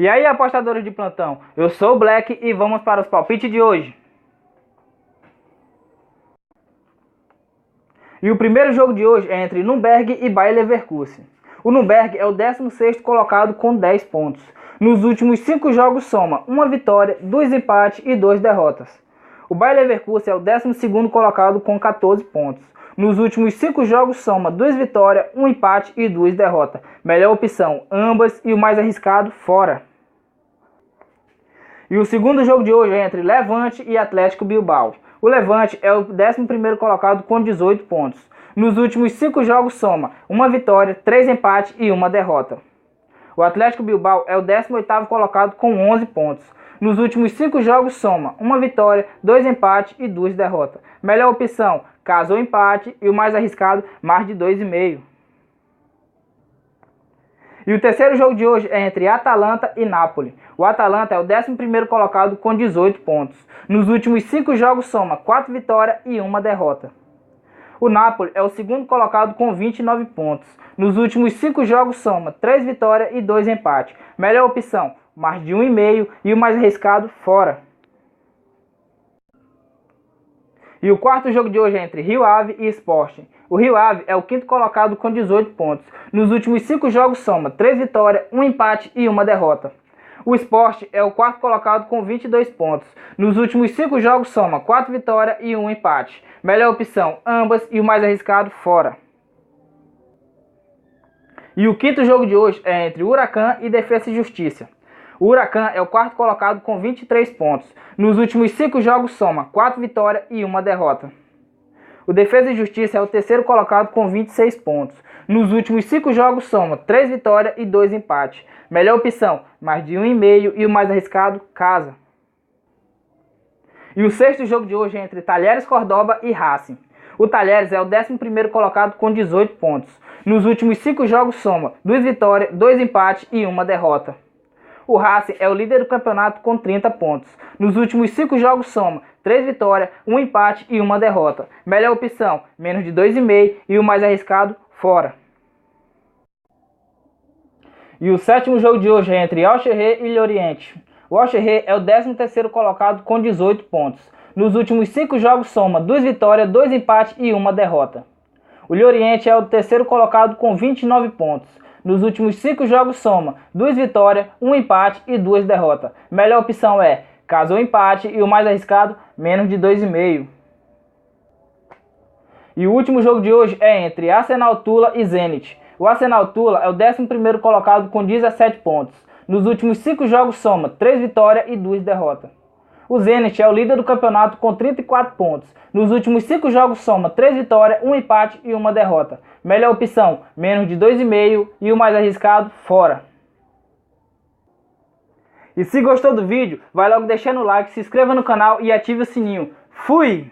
E aí, apostadores de plantão, eu sou o Black e vamos para os palpites de hoje. E o primeiro jogo de hoje é entre Nürnberg e Bayer Leverkusen. O Nürnberg é o 16º colocado com 10 pontos. Nos últimos 5 jogos soma 1 vitória, 2 empates e 2 derrotas. O Bayer Leverkusen é o 12º colocado com 14 pontos. Nos últimos 5 jogos soma 2 vitórias, 1 empate e 2 derrotas. Melhor opção, ambas, e o mais arriscado, fora. E o segundo jogo de hoje é entre Levante e Atlético Bilbao. O Levante é o 11º colocado com 18 pontos. Nos últimos 5 jogos soma 1 vitória, 3 empates e 1 derrota. O Atlético Bilbao é o 18º colocado com 11 pontos. Nos últimos 5 jogos soma 1 vitória, 2 empates e 2 derrotas. Melhor opção, caso ou empate, e o mais arriscado, mais de 2,5. E o terceiro jogo de hoje é entre Atalanta e Napoli. O Atalanta é o 11º colocado com 18 pontos. Nos últimos 5 jogos soma 4 vitórias e 1 derrota. O Napoli é o 2º colocado com 29 pontos. Nos últimos 5 jogos soma 3 vitórias e 2 empates. Melhor opção, mais de 1,5 e o mais arriscado, fora. E o quarto jogo de hoje é entre Rio Ave e Sporting. O Rio Ave é o 5º colocado com 18 pontos. Nos últimos 5 jogos soma 3 vitórias, 1 empate e 1 derrota. O Sporting é o 4º colocado com 22 pontos. Nos últimos 5 jogos soma 4 vitórias e 1 empate. Melhor opção, ambas, e o mais arriscado, fora. E o quinto jogo de hoje é entre Huracan e Defensa e Justiça. O Huracan é o 4º colocado com 23 pontos. Nos últimos 5 jogos soma 4 vitórias e 1 derrota. O Defensa e Justiça é o 3º colocado com 26 pontos. Nos últimos 5 jogos soma 3 vitórias e 2 empates. Melhor opção, mais de 1,5 e o mais arriscado, casa. E o sexto jogo de hoje é entre Talheres Córdoba e Racing. O Talheres é o 11º colocado com 18 pontos. Nos últimos 5 jogos soma 2 vitórias, 2 empates e 1 derrota. O Racing é o líder do campeonato com 30 pontos. Nos últimos 5 jogos soma 3 vitórias, 1 empate e 1 derrota. Melhor opção, menos de 2,5 e o mais arriscado, fora. E o sétimo jogo de hoje é entre Alcherré e Lorient. O Alcherré é o 13º colocado com 18 pontos. Nos últimos 5 jogos soma 2 vitórias, 2 empates e 1 derrota. O Lorient é o 3º colocado com 29 pontos. Nos últimos 5 jogos soma 2 vitórias, 1 empate e 2 derrotas. Melhor opção é caso ou empate, e o mais arriscado, menos de 2,5. E o último jogo de hoje é entre Arsenal Tula e Zenit. O Arsenal Tula é o 11º colocado com 17 pontos. Nos últimos 5 jogos soma 3 vitórias e 2 derrotas. O Zenit é o líder do campeonato com 34 pontos. Nos últimos 5 jogos soma 3 vitórias, 1 empate e 1 derrota. Melhor opção, menos de 2,5 e o mais arriscado, fora. E se gostou do vídeo, vai logo deixando o like, se inscreva no canal e ative o sininho. Fui!